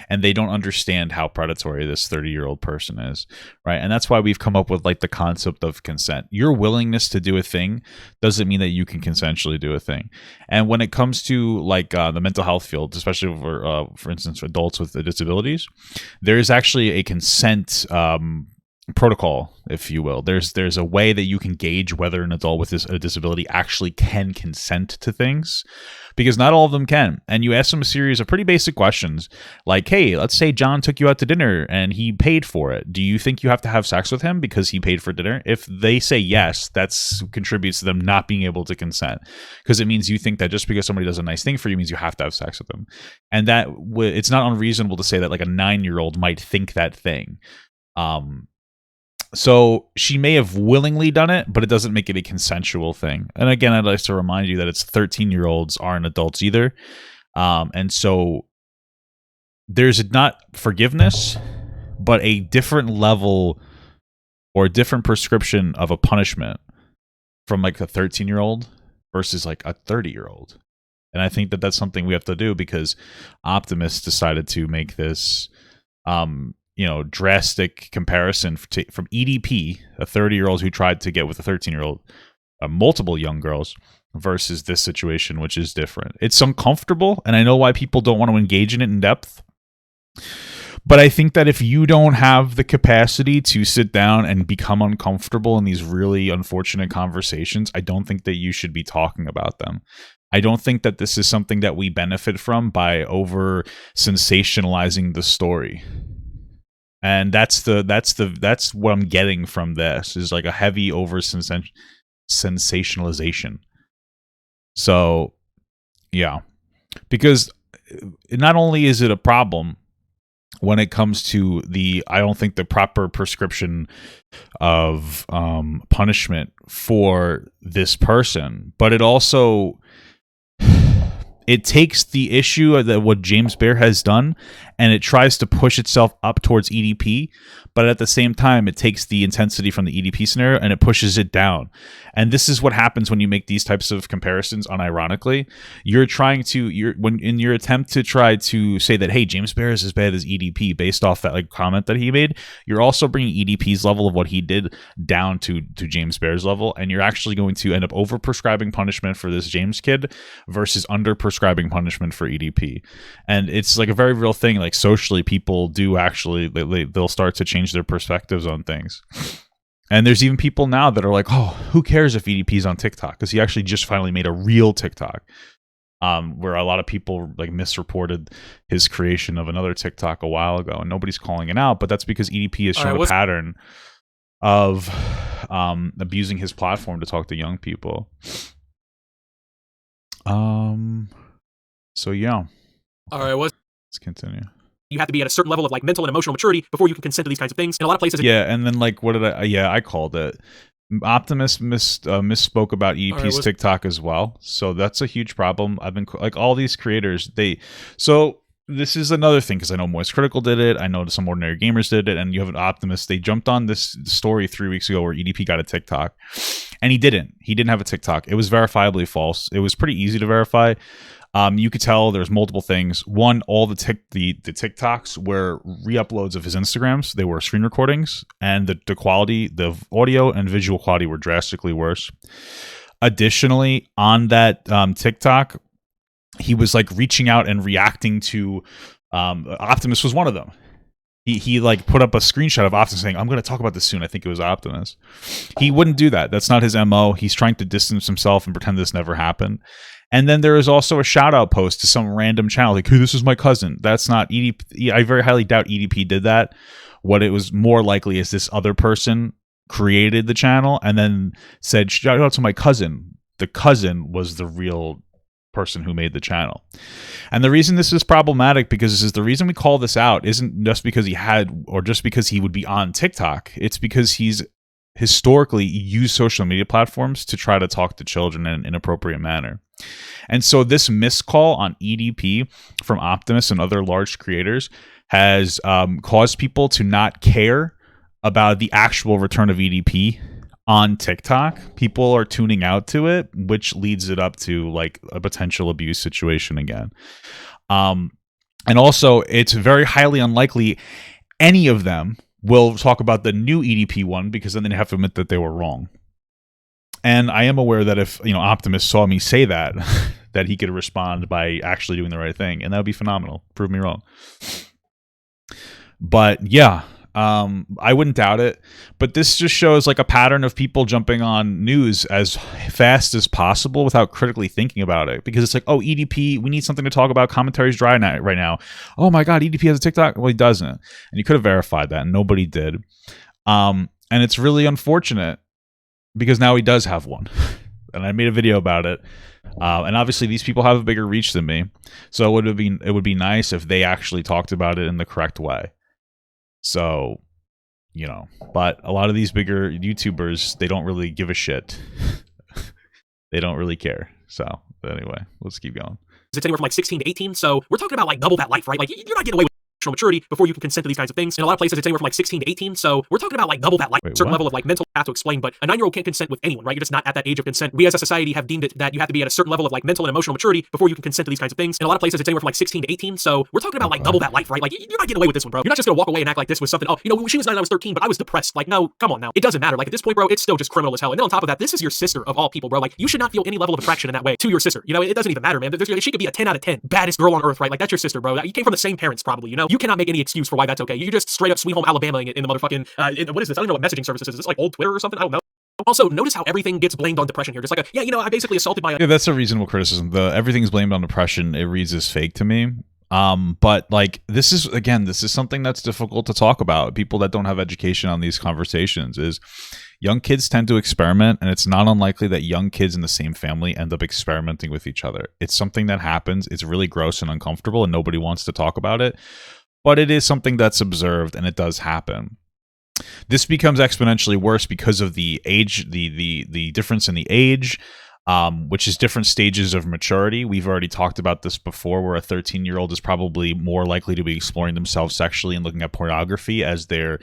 and they don't understand how predatory this 30-year-old person is, right? And that's why we've come up with like the concept of consent. Your willingness to do a thing doesn't mean that you can consensually do a thing. And when it comes to like the mental health field, especially for instance, adults with disabilities, there is actually a consent protocol, if you will. There's a way that you can gauge whether an adult with a disability actually can consent to things, because not all of them can. And you ask them a series of pretty basic questions like, hey, let's say John took you out to dinner and he paid for it. Do you think you have to have sex with him because he paid for dinner? If they say yes, that contributes to them not being able to consent, because it means you think that just because somebody does a nice thing for you means you have to have sex with them. And that it's not unreasonable to say that like a 9-year-old might think that thing. So she may have willingly done it, but it doesn't make it a consensual thing. And again, I'd like to remind you that it's 13-year-olds aren't adults either. And so there's not forgiveness, but a different level or a different prescription of a punishment from like a 13-year-old versus like a 30-year-old. And I think that that's something we have to do because Optimus decided to make this drastic comparison from EDP, a 30-year-old who tried to get with a 13-year-old, multiple young girls, versus this situation, which is different. It's uncomfortable, and I know why people don't want to engage in it in depth. But I think that if you don't have the capacity to sit down and become uncomfortable in these really unfortunate conversations, I don't think that you should be talking about them. I don't think that this is something that we benefit from by over sensationalizing the story. And that's what I'm getting from this, is like a heavy over sensationalization. So, yeah, because not only is it a problem when it comes to I don't think the proper prescription of punishment for this person, but it also it takes the issue that what James Bear has done and it tries to push itself up towards EDP, but at the same time it takes the intensity from the EDP scenario and it pushes it down. And this is what happens when you make these types of comparisons unironically. You're in your attempt to try to say that, hey, James Bear is as bad as EDP based off that like comment that he made, you're also bringing EDP's level of what he did down to James Bear's level, and you're actually going to end up over prescribing punishment for this James kid versus under prescribing punishment for EDP. And it's like a very real thing. Like socially, people do actually they'll start to change their perspectives on things. And there's even people now that are like, oh, who cares if EDP's on TikTok? Because he actually just finally made a real TikTok. Where a lot of people like misreported his creation of another TikTok a while ago, and nobody's calling it out. But that's because EDP has shown a pattern of abusing his platform to talk to young people. So yeah. All right, let's continue. You have to be at a certain level of like mental and emotional maturity before you can consent to these kinds of things. In a lot of places, yeah, and then like what did I? Yeah, I called it. Optimus misspoke about EDP's TikTok as well, so that's a huge problem. I've been like all these creators, so this is another thing because I know Moist Critical did it, I know some ordinary gamers did it, and you have an Optimus. They jumped on this story 3 weeks ago where EDP got a TikTok, and he didn't have a TikTok. It was verifiably false. It was pretty easy to verify. You could tell there's multiple things. One, all the TikToks were re-uploads of his Instagrams. They were screen recordings, and the quality, the audio and visual quality were drastically worse. Additionally, on that TikTok, he was like reaching out and reacting to Optimus was one of them. He like put up a screenshot of Optimus saying, I'm going to talk about this soon. I think it was Optimus. He wouldn't do that. That's not his MO. He's trying to distance himself and pretend this never happened. And then there is also a shout out post to some random channel like, hey, this is my cousin. That's not EDP. I very highly doubt EDP did that. What it was more likely is this other person created the channel and then said, shout out to my cousin. The cousin was the real person who made the channel. And the reason this is problematic, because this is the reason we call this out, isn't just because he had or just because he would be on TikTok. It's because he's historically used social media platforms to try to talk to children in an inappropriate manner. And so this miscall on EDP from Optimus and other large creators has caused people to not care about the actual return of EDP on TikTok. People are tuning out to it, which leads it up to like a potential abuse situation again. And also, it's very highly unlikely any of them will talk about the new EDP one, because then they have to admit that they were wrong. And I am aware that if Optimus saw me say that, that he could respond by actually doing the right thing, and that would be phenomenal. Prove me wrong. But yeah, I wouldn't doubt it. But this just shows like a pattern of people jumping on news as fast as possible without critically thinking about it, because it's like, oh, EDP, we need something to talk about. Commentary's dry right now. Oh my God, EDP has a TikTok. Well, he doesn't, and you could have verified that, and nobody did. And it's really unfortunate, because now he does have one. And I made a video about it. And obviously these people have a bigger reach than me. So it would be nice if they actually talked about it in the correct way. So, but a lot of these bigger YouTubers, they don't really give a shit. They don't really care. So anyway, let's keep going. It's anywhere from like 16 to 18. So we're talking about like double that life, right? Like you're not getting away with maturity before you can consent to these kinds of things. In a lot of places, it's anywhere from like 16 to 18. So we're talking about like double that life, certain level of like mental have to explain. But a 9-year-old can't consent with anyone, right? You're just not at that age of consent. We as a society have deemed it that you have to be at a certain level of like mental and emotional maturity before you can consent to these kinds of things. In a lot of places, it's anywhere from like 16 to 18. So we're talking about like double that life, right? Like you're not getting away with this one, bro. You're not just gonna walk away and act like this was something. Oh, she was 9, I was 13, but I was depressed. Like, no, come on now. It doesn't matter. Like at this point, bro, it's still just criminal as hell. And then on top of that, this is your sister of all people, bro. Like you should not feel any level of attraction in that way to your sister. It doesn't even matter, man. She could be a 10 out of 10 baddest girl on earth, right? Like that's your sister, bro. You came from the same parents, probably. You cannot make any excuse for why that's okay. You just straight up Sweet Home Alabama in the motherfucking what is this? I don't know what messaging service is. Is this like old Twitter or something? I don't know. Also, notice how everything gets blamed on depression here. Just like I basically assaulted my. Yeah, that's a reasonable criticism. Everything's blamed on depression. It reads as fake to me. But like this is something that's difficult to talk about. People that don't have education on these conversations is young kids tend to experiment, and it's not unlikely that young kids in the same family end up experimenting with each other. It's something that happens. It's really gross and uncomfortable, and nobody wants to talk about it. But it is something that's observed, and it does happen. This becomes exponentially worse because of the age, the difference in the age, which is different stages of maturity. We've already talked about this before, where a 13-year-old is probably more likely to be exploring themselves sexually and looking at pornography as their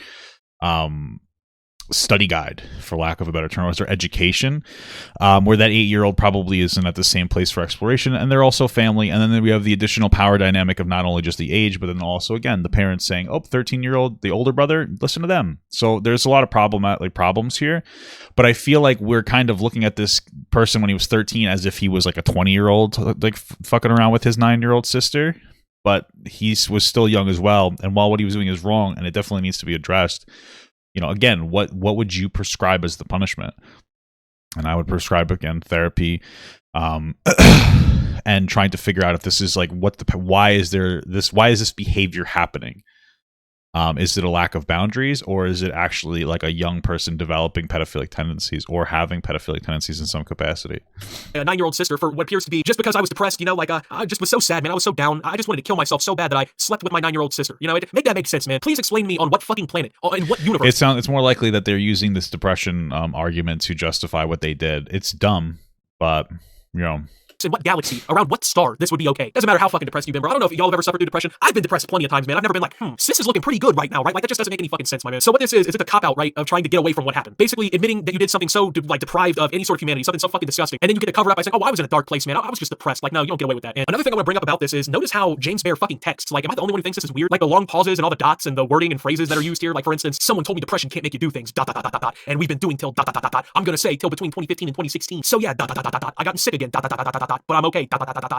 study guide, for lack of a better term, or their education, where that 8-year-old probably isn't at the same place for exploration, and they're also family. And then we have the additional power dynamic of not only just the age, but then also, again, the parents saying, oh, 13-year-old, the older brother, listen to them. So there's a lot of problems here. But I feel like we're kind of looking at this person when he was 13 as if he was like a 20-year-old, like fucking around with his 9-year-old sister. But he was still young as well. And while what he was doing is wrong, and it definitely needs to be addressed, you know, again, what would you prescribe as the punishment? And I would prescribe, again, therapy, and trying to figure out if this is like why is this behavior happening? Is it a lack of boundaries, or is it actually like a young person developing pedophilic tendencies or having pedophilic tendencies in some capacity? A 9-year-old sister for what appears to be just because I was depressed, you know, like I just was so sad, man. I was so down. I just wanted to kill myself so bad that I slept with my 9-year-old sister. You know, make that make sense, man. Please explain to me on what fucking planet, in what universe. It's more likely that they're using this depression argument to justify what they did. It's dumb, but you know. In what galaxy, around what star, this would be okay. Doesn't matter how fucking depressed you've been, bro. I don't know if y'all have ever suffered through depression. I've been depressed plenty of times, man. I've never been like, sis is looking pretty good right now, right? Like, that just doesn't make any fucking sense, my man. So what this is it's a cop-out, right, of trying to get away from what happened. Basically admitting that you did something so, like, deprived of any sort of humanity, something so fucking disgusting. And then you get to cover up by saying, oh, I was in a dark place, man. I was just depressed. Like, no, you don't get away with that. And another thing I want to bring up about this is, notice how James Bear fucking texts. Like, am I the only one who thinks this is weird? Like, the long pauses and all the dots and the wording and phrases that are used here. Like, for instance, someone told me depression can't make you do things, ... And we've been doing till ... I'm gonna say till between 2015 and 2016. So yeah, ... I gotten sick again, ... But I'm okay, ...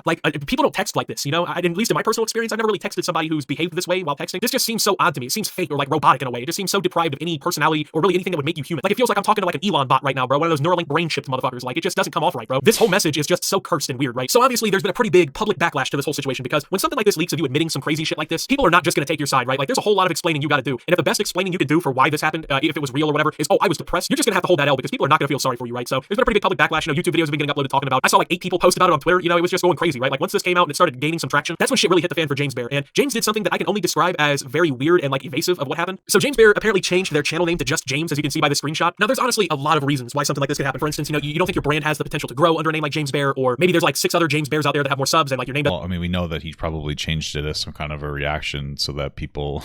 Like, people don't text like this, you know? At least in my personal experience, I've never really texted somebody who's behaved this way while texting. This just seems so odd to me. It seems fake or like robotic in a way. It just seems so deprived of any personality or really anything that would make you human. Like, it feels like I'm talking to like an Elon bot right now, bro. One of those Neuralink brain chipped motherfuckers. Like, it just doesn't come off right, bro. This whole message is just so cursed and weird, right? So obviously there's been a pretty big public backlash to this whole situation, because when something like this leaks of you admitting some crazy shit like this, people are not just gonna take your side, right? Like, there's a whole lot of explaining you gotta do. And if the best explaining you can do for why this happened, if it was real or whatever, is, oh, I was depressed, you're just gonna have to hold that L, because people are not gonna feel sorry for you, right? So there's been a pretty big public backlash. You know, YouTube videos have been getting uploaded talking about. I saw like 8 people post about it on Twitter. You know, it was just going crazy, right? Like, once this came out and it started gaining some traction, that's when shit really hit the fan for James Bear. And James did something that I can only describe as very weird and like evasive of what happened. So James Bear apparently changed their channel name to just James, as you can see by the screenshot. Now, there's honestly a lot of reasons why something like this could happen. For instance, you know, you don't think your brand has the potential to grow under a name like James Bear, or maybe there's like 6 other James Bears out there that have more subs and like your name. Well, I mean, we know that he probably changed it as some kind of a reaction so that people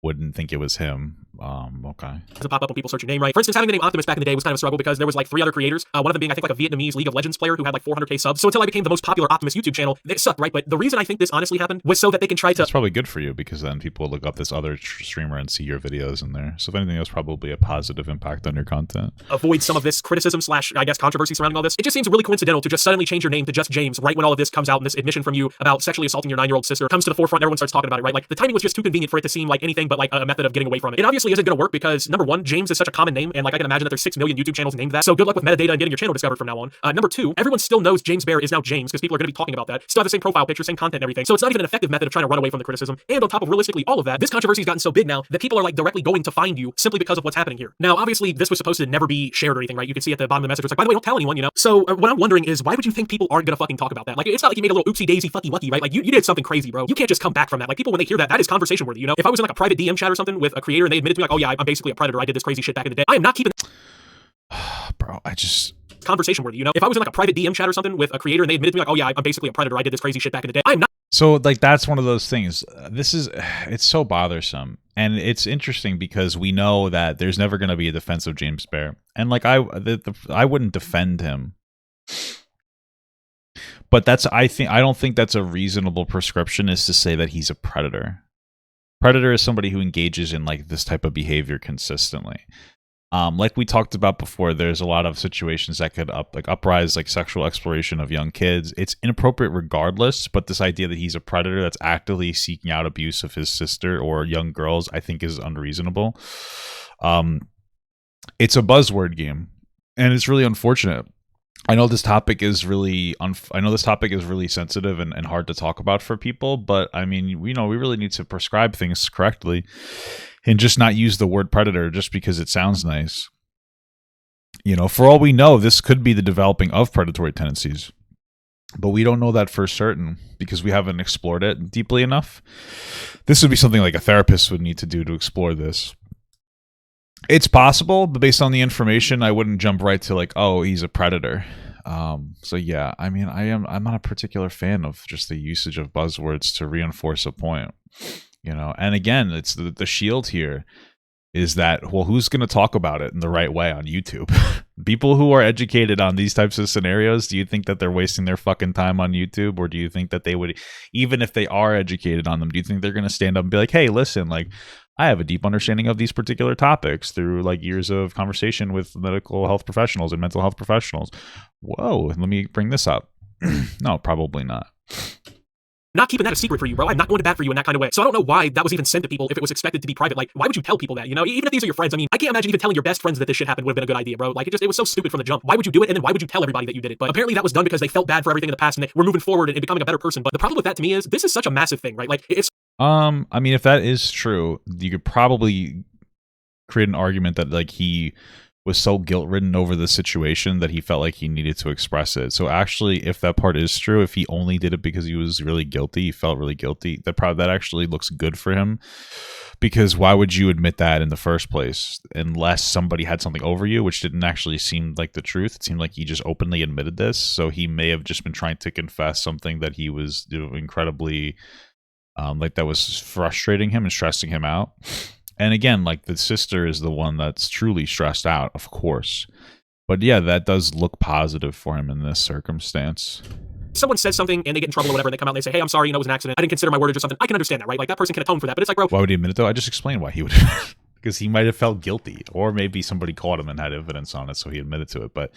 wouldn't think it was him. Okay. Doesn't pop up when people search your name, right? For instance, having the name Optimus back in the day was kind of a struggle, because there was like 3 other creators. One of them being, I think, like a Vietnamese League of Legends player who had like 400k subs. So until I became the most popular Optimus YouTube channel, it sucked, right? But the reason I think this honestly happened was so that they can try to... That's probably good for you, because then people will look up this other streamer and see your videos in there. So if anything, it was probably a positive impact on your content. Avoid some of this criticism / I guess controversy surrounding all this. It just seems really coincidental to just suddenly change your name to just James right when all of this comes out, and this admission from you about sexually assaulting your 9-year-old sister comes to the forefront and everyone starts talking about it, right? Like, the timing was just too convenient for it to seem like anything but like a method of getting away from it. It obviously isn't going to work, because number 1, James is such a common name, and like I can imagine that there's 6 million YouTube channels named that. So good luck with metadata and getting your channel discovered from now on. Number 2, everyone still knows James Bear is now James, because people are going to be talking about that. Still have the same profile picture, same content and everything. So it's not even an effective method of trying to run away from the criticism. And on top of realistically all of that, this controversy's gotten so big now that people are like directly going to find you simply because of what's happening here. Now, obviously, this was supposed to never be shared or anything, right? You can see at the bottom of the message, it's like, by the way, don't tell anyone, you know? So what I'm wondering is, why would you think people aren't going to fucking talk about that? Like, it's not like you made a little oopsie daisy fucky wucky, right? Like, you did something crazy, bro. You can't just come back from that. Like, people, when they hear that, that is conversation worthy, you know? If I was in like a private DM chat or something with a creator and they admitted to me like, oh yeah, I'm basically a predator, I did this crazy shit back in the day, I am not keeping... Bro, I just... Conversation worthy, you know? If I was in like a private DM chat or something with a creator and they admitted to me like, oh yeah, I'm basically a predator, I did this crazy shit back in the day, I am not... So, like, that's one of those things. It's so bothersome. And it's interesting because we know that there's never going to be a defense of James Bear. And, like, I wouldn't defend him. But I don't think that's a reasonable prescription, is to say that he's a predator. Predator is somebody who engages in, like, this type of behavior consistently. Like we talked about before, there's a lot of situations that could uprise like sexual exploration of young kids. It's inappropriate regardless, but this idea that he's a predator that's actively seeking out abuse of his sister or young girls, I think is unreasonable. It's a buzzword game, and it's really unfortunate. I know this topic is really sensitive and hard to talk about for people, but I mean, we really need to prescribe things correctly and just not use the word predator just because it sounds nice. You know, for all we know, this could be the developing of predatory tendencies, but we don't know that for certain because we haven't explored it deeply enough. This would be something like a therapist would need to do to explore this. It's possible, but based on the information, I wouldn't jump right to like, oh, he's a predator. So yeah, I mean, I'm not a particular fan of just the usage of buzzwords to reinforce a point, you know. And again, it's the shield here is that, well, who's going to talk about it in the right way on YouTube? People who are educated on these types of scenarios, do you think that they're wasting their fucking time on YouTube? Or do you think that they would, even if they are educated on them, do you think they're going to stand up and be like, hey, listen, like, I have a deep understanding of these particular topics through like years of conversation with medical health professionals and mental health professionals. Whoa, let me bring this up. No, probably not. not keeping that a secret for you, bro. I'm not going to bat for you in that kind of way. So I don't know why that was even sent to people if it was expected to be private. Like, why would you tell people that, you know? Even if these are your friends, I mean, I can't imagine even telling your best friends that this shit happened would have been a good idea, bro. Like, it was so stupid from the jump. Why would you do it? And then why would you tell everybody that you did it? But apparently that was done because they felt bad for everything in the past and they were moving forward and becoming a better person. But the problem with that to me is this is such a massive thing, right? Like, it's... I mean, if that is true, you could probably create an argument that, like, he was so guilt-ridden over the situation that he felt like he needed to express it. So actually, if that part is true, if he only did it because he was really guilty, he felt really guilty, that actually looks good for him. Because why would you admit that in the first place? Unless somebody had something over you, which didn't actually seem like the truth. It seemed like he just openly admitted this. So he may have just been trying to confess something that he was incredibly, like, that was frustrating him and stressing him out. And again, like, the sister is the one that's truly stressed out, of course. But yeah, that does look positive for him in this circumstance. Someone says something and they get in trouble or whatever, and they come out and they say, hey, I'm sorry, you know, it was an accident. I didn't consider my wordage or something. I can understand that, right? Like, that person can atone for that. But it's like, bro... Why would he admit it, though? I just explained why he would. Because he might have felt guilty. Or maybe somebody caught him and had evidence on it, so he admitted to it. But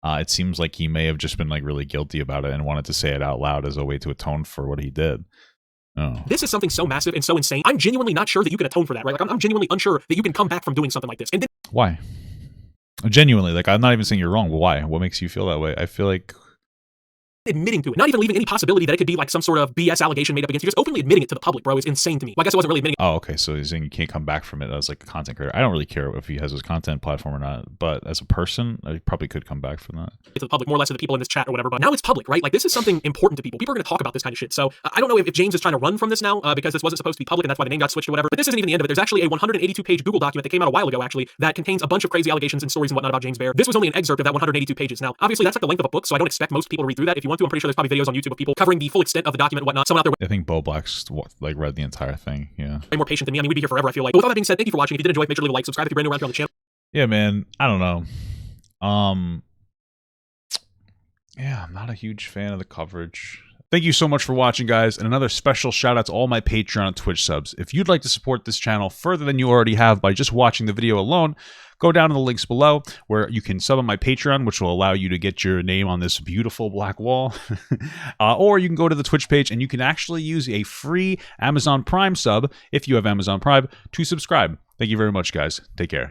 it seems like he may have just been, like, really guilty about it and wanted to say it out loud as a way to atone for what he did. Oh. This is something so massive and so insane. I'm genuinely not sure that you can atone for that, right? Like, I'm genuinely unsure that you can come back from doing something like this. And then why? Genuinely, like, I'm not even saying you're wrong, but why? What makes you feel that way? I feel like... admitting to it, not even leaving any possibility that it could be like some sort of BS allegation made up against you, just openly admitting it to the public, bro, is insane to me. Well, I guess it wasn't really admitting. Oh, okay, so he's saying you can't come back from it as, like, a content creator. I don't really care if he has his content platform or not, but as a person, I probably could come back from that. To the public, more or less to the people in this chat or whatever, but now it's public, right? Like, this is something important to people. People are going to talk about this kind of shit. So I don't know if James is trying to run from this now because this wasn't supposed to be public and that's why the name got switched or whatever, but this isn't even the end of it. There's actually a 182-page Google document that came out a while ago, actually, that contains a bunch of crazy allegations and stories and whatnot about James Bear. This was only an excerpt of that 182 pages. Now, obviously, that's like the length of a book, so I don't expect most people to read through that. If you want to, I'm pretty sure there's probably videos on YouTube of people covering the full extent of the document and whatnot. Someone out there... I think Bo Black's, like, read the entire thing, yeah. Way more patient than me. I mean, we'd be here forever, I feel like. But with all that being said, thank you for watching. If you did enjoy, make sure to leave a like, subscribe if you're brand new around here on the channel. Yeah, man, I don't know. Yeah, I'm not a huge fan of the coverage. Thank you so much for watching, guys, and another special shout out to all my Patreon and Twitch subs. If you'd like to support this channel further than you already have by just watching the video alone, go down to the links below where you can sub on my Patreon, which will allow you to get your name on this beautiful black wall. Or you can go to the Twitch page and you can actually use a free Amazon Prime sub, if you have Amazon Prime, to subscribe. Thank you very much, guys. Take care.